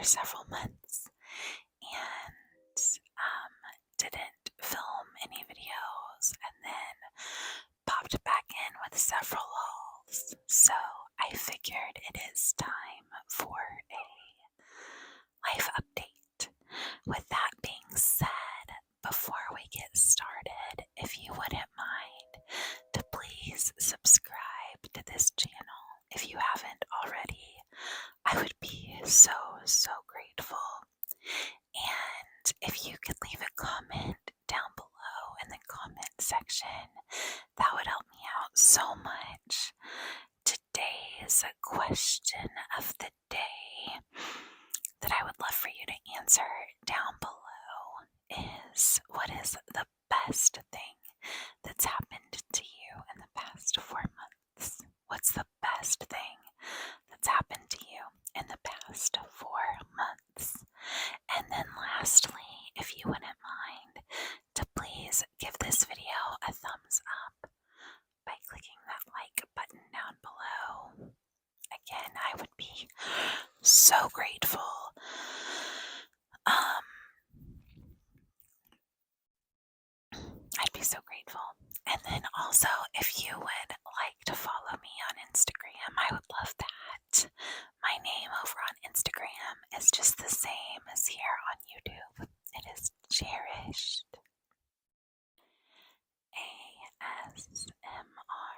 several months and didn't film any videos, and then popped back in with several hauls. So I figured it is time for a life update. With that being said, before we get started, if you wouldn't mind to please subscribe to this channel if you haven't already, I would be so grateful. And if you could leave a comment down below in the comment section, that would help me out so much. Today's question of the day that I would love for you to answer down below is, what is the best thing that's happened to you in the past 4 months? What's the best thing that's happened to you in the past 4 months? And then lastly, if you wouldn't mind to please give this video a thumbs up by clicking that like button down below. Again, I would be so grateful. I'd be so grateful. And then also, if you would like to follow me on Instagram, I would love that. My name over on Instagram is just the same as here on YouTube. It is Cherished. ASMR.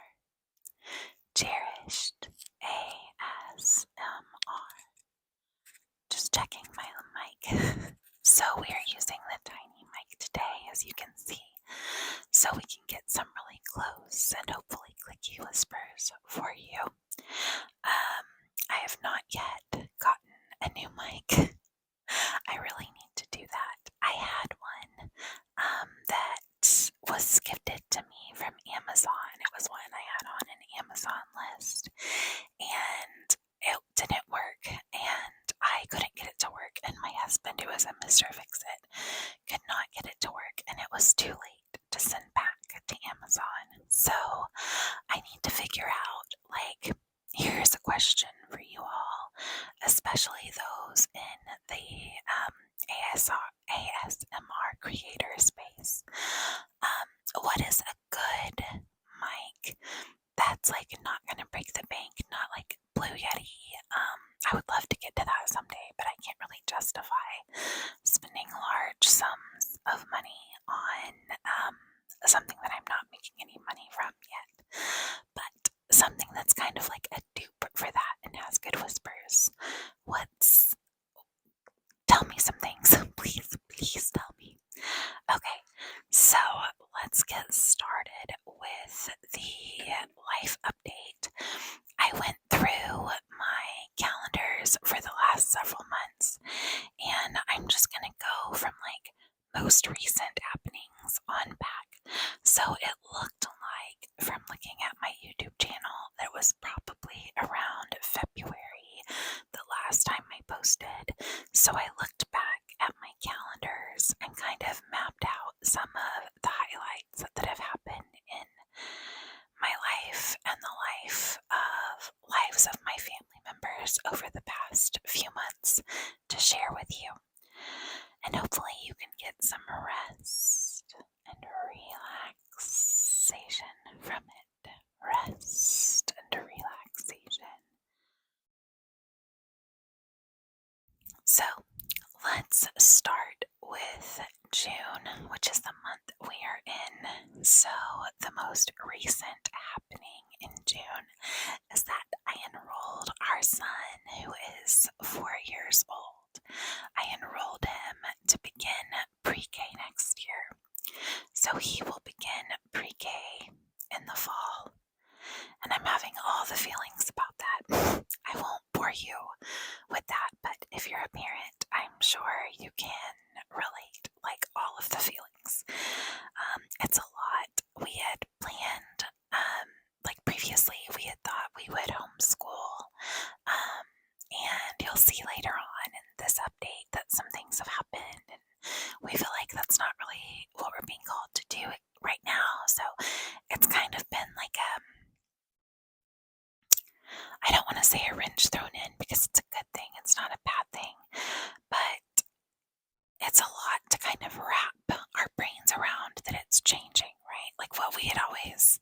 Cherished. ASMR. Just checking my mic. So we are using the tiny mic today, as you can see, so we can get some really close and hopefully clicky whispers for you. I have not yet gotten a new mic. I really need to do that. I had one that was gifted to me from Amazon. It was one I had on an Amazon list, and it didn't work, and I couldn't get it to work, and my husband, who is a Mr. Fix-It, could not get it to work, and it was too late to send back to Amazon. So I need to figure out, here's a question for you all, especially those in the ASMR creator space. What is a good mic that's not gonna break the bank, not like Blue Yeti? I would love to get to that someday, but I can't really justify spending large sums of money on something that I'm not making any money from yet. But something that's kind of like a dupe for that and has good whispers. Tell me some things. Please tell me. Okay, so let's get started with the life update. I went through my calendars for the last several months, and I'm just gonna go from most recent happenings on back. So it looked like, from looking at my YouTube channel, that was probably around February the last time I posted. So I looked back at my calendars and kind of mapped out some of the highlights that have happened in my life and the lives of my family members over the past few months to share with you. And hopefully you can get some rest and relaxation from it. Rest and relaxation. So let's start with June, which is the month we are in. So the most recent happening in June is that I enrolled our son, who is 4 years old. I enrolled him to begin pre-K next year. So he will begin pre-K in the fall. And I'm having all the feelings about that. I won't bore you with that, but if you're a parent, I'm sure you can relate, all of the feelings. It's a lot. We had planned, previously, we had thought we would homeschool, and you'll see later on in this update that some things have happened, and we feel like that's not really what we're being called to do right now. So it's kind of been I don't want to say a wrench thrown in, because it's a good thing, it's not a bad thing, it's a lot to kind of wrap our brains around that it's changing, right? Like what we had always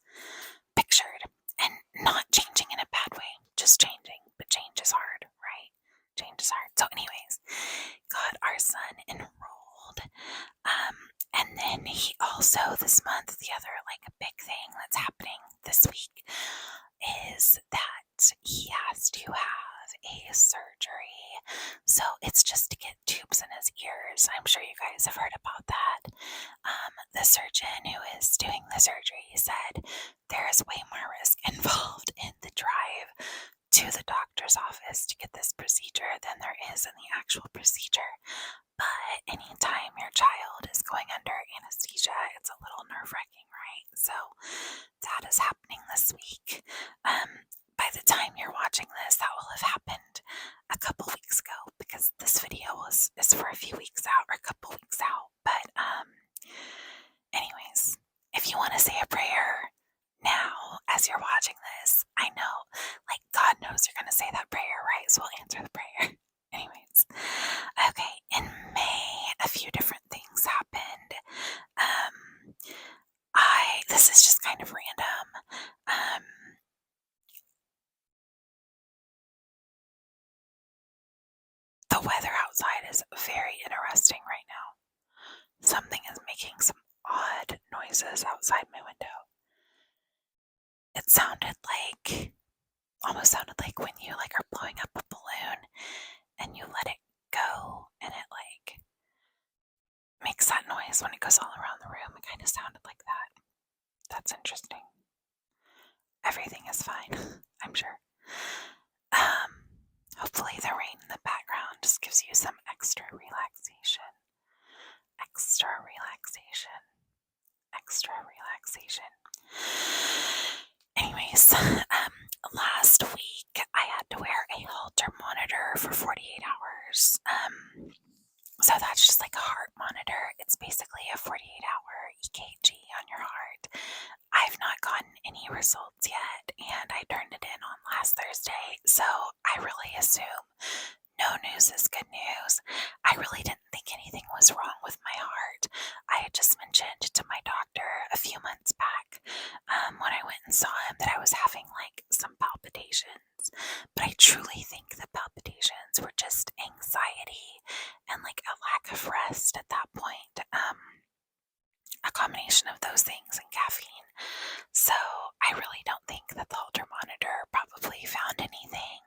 pictured, and not changing in a bad way, just changing. But change is hard, right? Change is hard. So, anyways, got our son enrolled. And then he also, this month, the other like big thing that's happening this week is that he has to have a surgery. So it's just to get tubes in his ears. I'm sure you guys have heard about that. The surgeon who is doing the surgery said there's way more risk involved in the drive to the doctor's office to get this procedure than there is in the actual procedure. But anytime your child is going under anesthesia, it's a little nerve-wracking, right? So that is happening this week. By the time you're watching this, that will have happened a couple weeks ago, because this video is for a few weeks out, or a couple weeks out. But anyways, if you want to say a prayer now as you're watching this, I know, like, God knows you're going to say that prayer, right? So I'll answer the prayer. Anyways, okay, in May, a few different things happened. This is just kind of random. The weather outside is very interesting right now. Something is making some odd noises outside my window. It almost sounded like when you like are blowing up a balloon and you let it go, and it like makes that noise when it goes all around the room. It kind of sounded like that. That's interesting. Everything is fine, I'm sure. Hopefully the rain in the background just gives you some extra relaxation. Extra relaxation. Extra relaxation. Anyways, last week I had to wear a Holter monitor for 48 hours. So that's just like a heart monitor. It's basically a 48-hour EKG on your heart. I've not gotten any results yet, and I turned it in on last Thursday, so I really assume no news is good news. I really didn't think anything was wrong with my heart. I had just mentioned to my doctor a few months back, when I went and saw him, that I was having like some palpitations, but I truly think the palpitations were just anxiety and like a lack of rest at that point. A combination of those things and caffeine. So I really don't think that the Holter monitor probably found anything,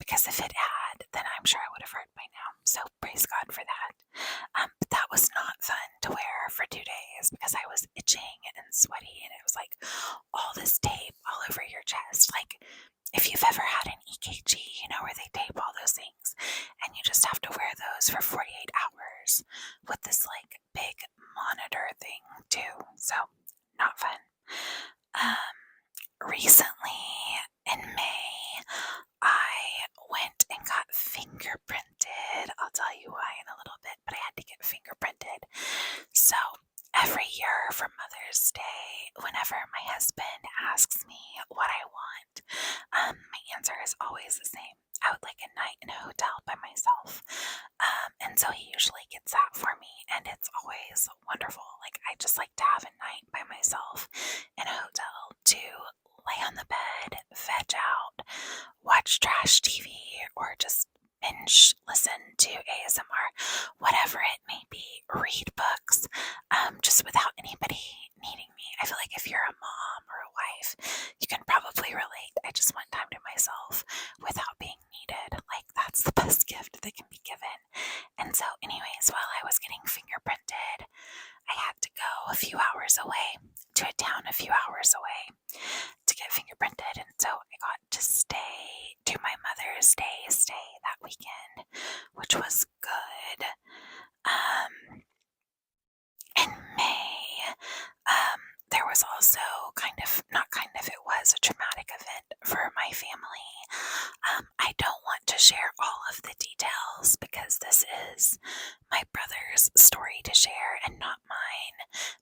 because if it had, then I'm sure I would have heard by now. So praise God for that. But that was not fun to wear for 2 days, because I was itching and sweaty, and it was like all this tape all over your chest. Like, if you've ever had an EKG, you know where they tape all those things, and you just have to wear those for 48 hours with this like big monitor thing too. So not fun. Recently in May, I went and got fingerprinted. I'll tell you why in a little bit, but I had to get fingerprinted. So every year for Mother's Day, whenever my husband asks me what I want, my answer is always the same. I would like a night in a hotel by myself. And so he usually gets that for me, and it's always wonderful. Like, I just like to have a night by myself in a hotel to lay on the bed, veg out, watch trash TV, or just binge listen to ASMR, whatever it may be, read books, just without anybody needing me. I feel like if you're a mom or a wife, you can probably relate. I just want time to myself without being needed. Like, that's the best gift that can be given. And so anyways, while I was getting fingerprinted, I had to go a few hours away to a town a few hours away to get fingerprinted, and so I got to do my Mother's Day stay that weekend, which was good. In May, there was also it was a traumatic event for my family. I don't want to share all of the details, because this is my brother's story to share and not mine,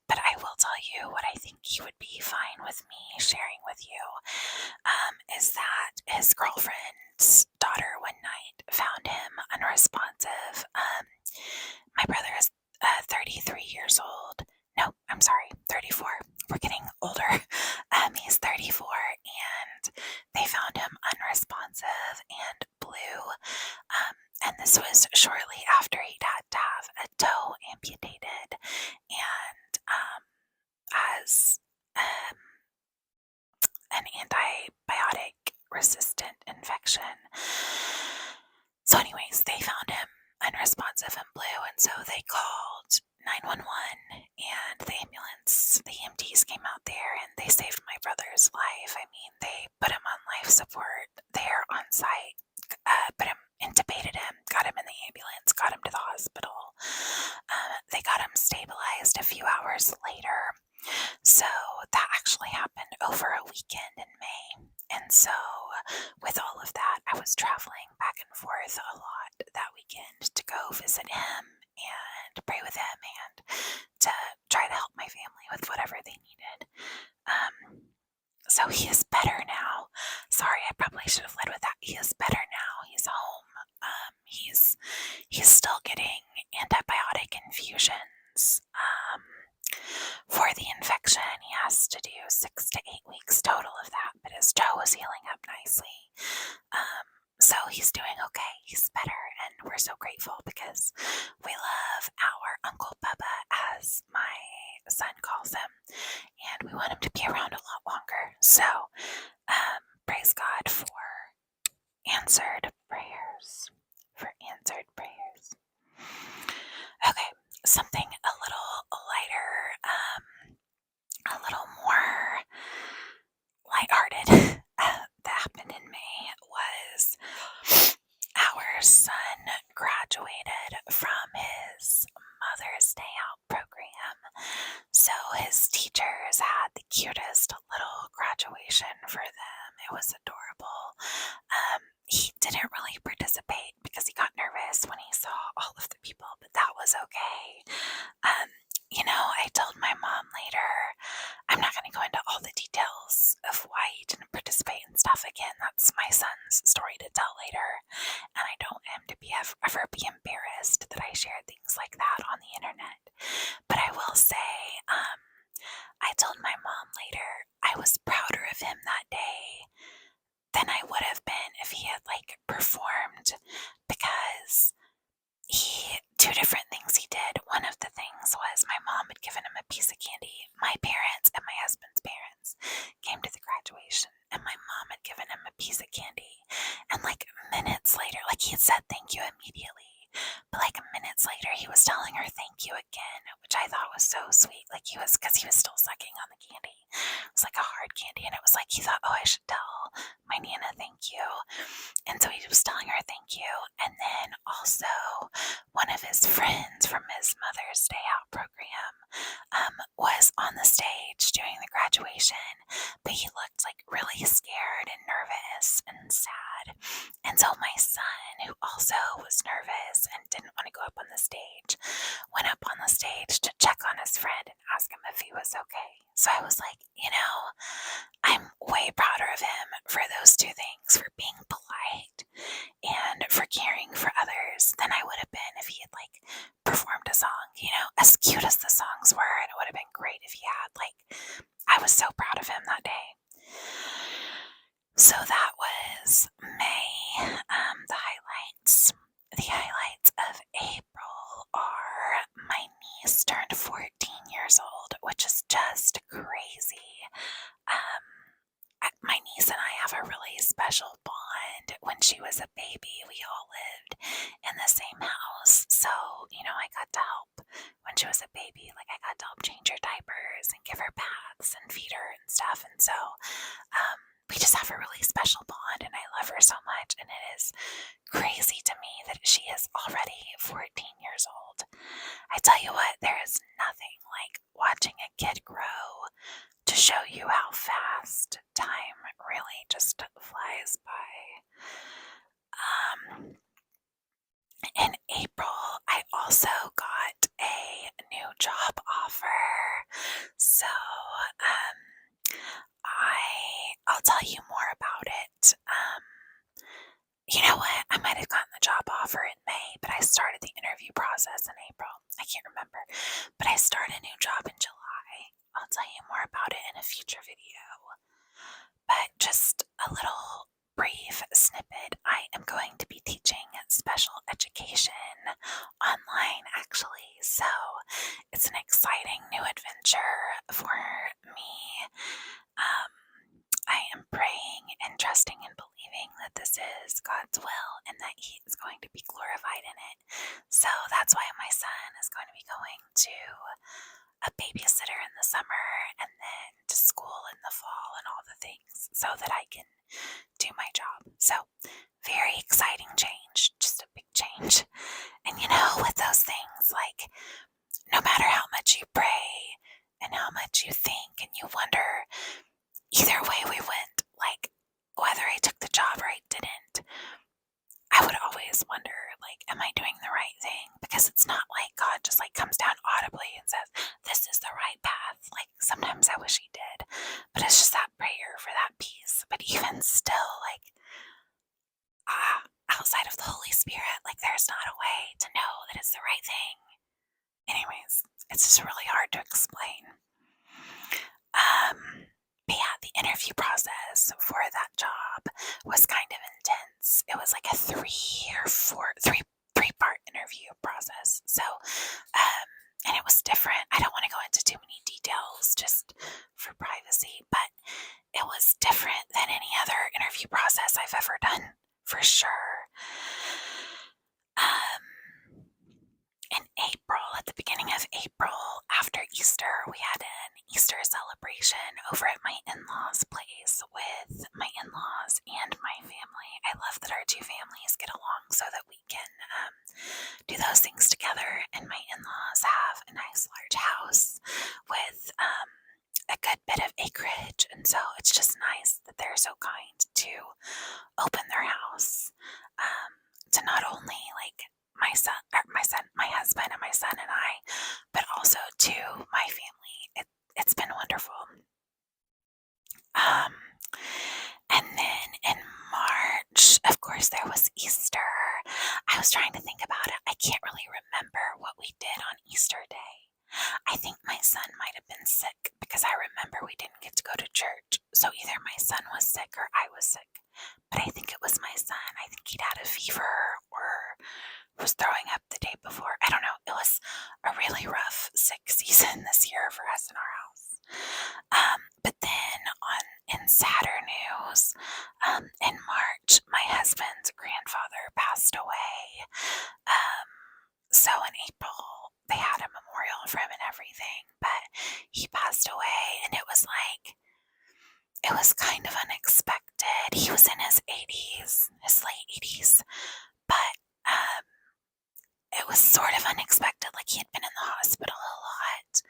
but I will tell you what I think he would be fine with me sharing with you, is that his girlfriend's daughter one night found him unresponsive this was shortly after he'd had to have a toe amputated, and as an antibiotic resistant infection. So anyways, they found him unresponsive and blue, and so they called 911, and the ambulance, the EMTs came out there, and they saved my brother's life. I mean, they put him on life support there on site, intubated him, got him in the ambulance, got him to the hospital. They got him stabilized a few hours later. So that actually happened over a weekend in May. And so with all of that, I was traveling back and forth a lot that weekend to go visit him and pray with him and to try to help my family with whatever they needed. So he is better now. Sorry, I probably should have led with that. He is better now. He's home. He's still getting antibiotic infusions. For the infection, he has to do 6 to 8 weeks total of that, but his toe is healing up nicely. So he's doing okay. He's better, and we're so grateful because we love our Uncle Bubba, as my son calls him, and we want him to be around a lot longer. So praise God for answered prayers. Okay, something a little lighter, a little more lighthearted that happened in May was our son graduated from his Mother's Day Out program. So his teachers had the cutest little graduation for them. It was adorable. He didn't really participate because he got nervous when he saw all of the people, but that was okay. I told my mom later, I'm not going to go into all the details of why he didn't participate and stuff. Again, that's my son's story to tell later, and I don't want him to ever be embarrassed that I shared things like that on the internet. But I will say, I told my mom later I was prouder of him that day than I would have been if he had performed, because two different things he did. One of the things was my mom had given him a piece of candy. My parents and my husband's parents came to the graduation, and my mom had given him a piece of candy. And minutes later, he had said thank you immediately, but minutes later he was telling her thank you again, which I thought was so sweet. Because he was still sucking on the candy. It was a hard candy, and it was he thought, oh, I should tell my Nana thank you. And so he was telling her thank you. And then also one of his friends from his Mother's Day Out program was on the stage during the graduation, but he looked really scared and nervous and sad. And so my son, who also was nervous and didn't want to go up on the stage, went up on the stage to check on his friend and ask him if he was okay. So I was I'm way prouder of him for those two things, for being polite and for caring for others, than I would have been if he had performed a song. As cute as the songs were, and it would have been great if he had. I was so proud of him that day. So that was May. The highlights of April are my niece turned 14 years old, which is just crazy. My niece and I have a really special bond. When she was a baby, we all lived in the same house. So, I got to help when she was a baby. I got to help change her diapers and give her baths and feed her and stuff. And so, we just have a really special bond, and I love her so much. And it is crazy to me that she is already 14 years old. I tell you what, there is nothing like watching a kid grow to show you how fast time really just flies by. In April, I also got a new job offer. So, I'll tell you more about it. You know what? I might have gotten the job offer in May, but I started the interview process in April. I can't remember. But I started a new job in July. I'll tell you more about it in a future video. But just a little brief snippet. I am going to be teaching special education was God's will and that He is going to be glorified in it. So that's why my son is going to be going to a babysitter in the summer and then to school in the fall and all the things so that I can do my job. So very exciting change, just a big change. And with those things, like, no matter how much you pray and how much you think and you wonder, either way we went, like, whether I took the job or I didn't, I would always wonder, like, am I doing the right thing? Because it's not like God just, like, comes down audibly and says, this is the right path. Like, sometimes I wish He did, but it's just that prayer for that peace. But even still, like, outside of the Holy Spirit, like, there's not a way to know that it's the right thing. Anyways, it's just really hard to explain. But yeah, the interview process for that job was kind of intense. It was like a three-part interview process. So, and it was different. I don't want to go into too many details just for privacy, but it was different than any other interview process I've ever done, for sure. In April, at the beginning of April, after Easter, we had an Easter celebration over at my in-laws' place with my in-laws and my family. I love that our two families get along so that we can do those things together. And my in-laws have a nice large house with a good bit of acreage, and so it's just nice that they're so kind to open their house to not only like my husband and my son and I, but also to my family. It's been wonderful. And then in March, of course, there was Easter. I was trying to think about it. I can't really remember what we did on Easter Day. I think my son might have been sick because I remember we didn't get to go to church. So either my son was sick or I was sick. But I think it was my son. I think he'd had a fever or was throwing up the day before. I don't know. It was a really rough sick season this year for us in our house. But then in sadder news, in March, my husband's grandfather passed away. So in April, they had a memorial for him and everything, but he passed away, and it was kind of unexpected. He was in his 80s, his late 80s, but it was sort of unexpected. Like, he had been in the hospital a lot,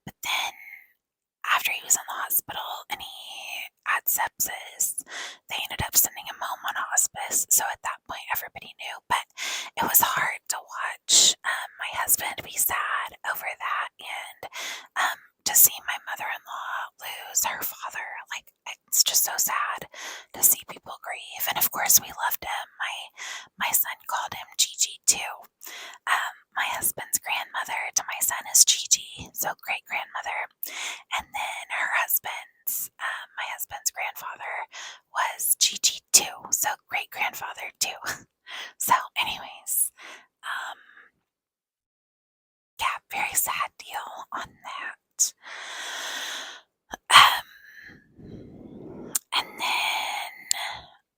but then after he was in the hospital and he had sepsis, they ended up sending him home on hospice. So at that point, everybody knew, but it was hard to watch my husband be sad over that, and to see my mother-in-law lose her father. Like, it's just so sad to see people grieve. And of course, we loved him. My son called him Gigi too. My husband's grandmother to my son is Gigi, so great grandmother. And then my husband's grandfather was Gigi too, so great grandfather too. So anyways, yeah, very sad deal on that. And then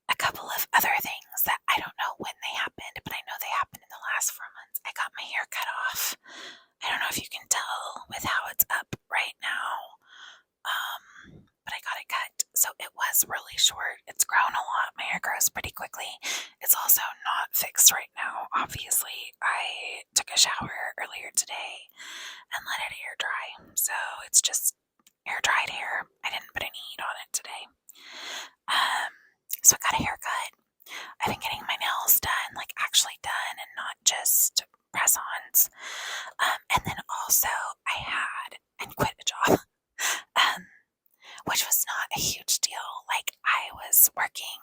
a couple of other things that I don't know when they happened, but I know they happened in the last 4 months. I got my hair cut off. I don't know if you can tell with how it's up right now, but I got it cut. So it was really short. It's grown a lot. My hair grows pretty quickly. It's also not fixed right now. Obviously, I took a shower earlier today and let it air dry. So it's just air dried hair. I didn't put any heat on it today. So I got a haircut. I've been getting my nails done, like actually done, and not just press-ons. And then also I had and quit a job, which was not a huge deal. Like, I was working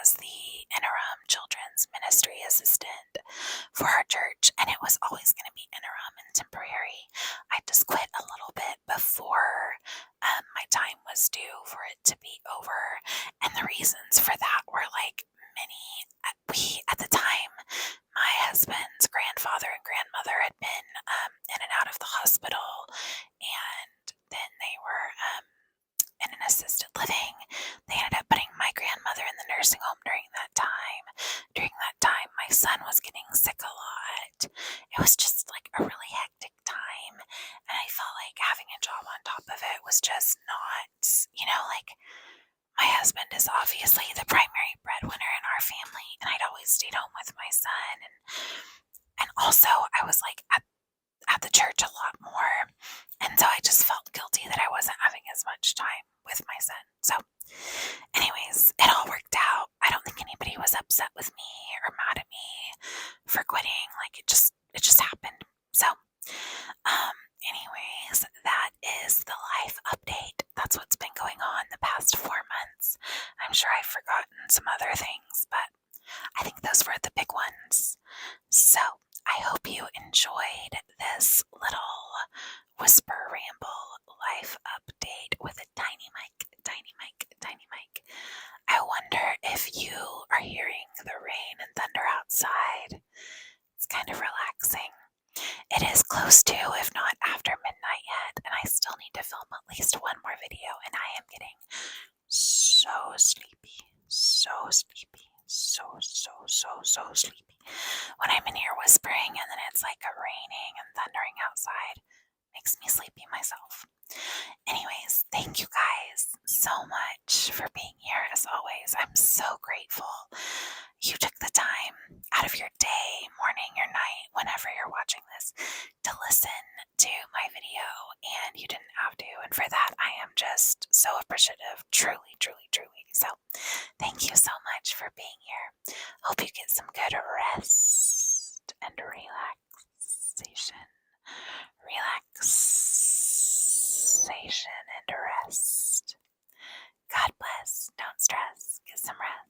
as the interim children's ministry assistant for our church, and it was always going to be interim and temporary. I just quit a little bit before my time was due for it to be over, and the reasons for that were like at the time, my husband's grandfather and grandmother had been in and out of the hospital, and then they were in an assisted living. They ended up putting my grandmother in the nursing home during that time, son was getting sick a lot. It was just like a really hectic time, and I felt like having a job on top of it was just not, like my husband is obviously the primary breadwinner in our family, and I'd always stayed home with my son, and also I was like at the church a lot more, and so I just felt guilty that I wasn't having as much time with my son. So anyways, it all worked out. I don't think anybody was upset with me or mad at me for quitting. Like it just happened. So anyways, that is the life update. That's what's been going on the past 4 months. I'm sure I've forgotten some other things, but I think those were the big ones. So I hope you enjoyed this little whisper ramble life update with a tiny mic. I wonder if you are hearing the rain and thunder outside. It's kind of relaxing. It is close to, if not after midnight yet, and I still need to film at least one more video, and I am getting so sleepy. When I'm in here whispering and then it's like raining and thundering outside, makes me sleepy myself. Anyways, thank you guys so much for being here as always. I'm so grateful you took the time out of your day, morning, or night, whenever you're watching this, to listen to my video, and you didn't have to, and for that I am just so appreciative, truly. So thank you so much for being here. Hope you get some good rest and relaxation and rest. God bless. Don't stress. Get some rest.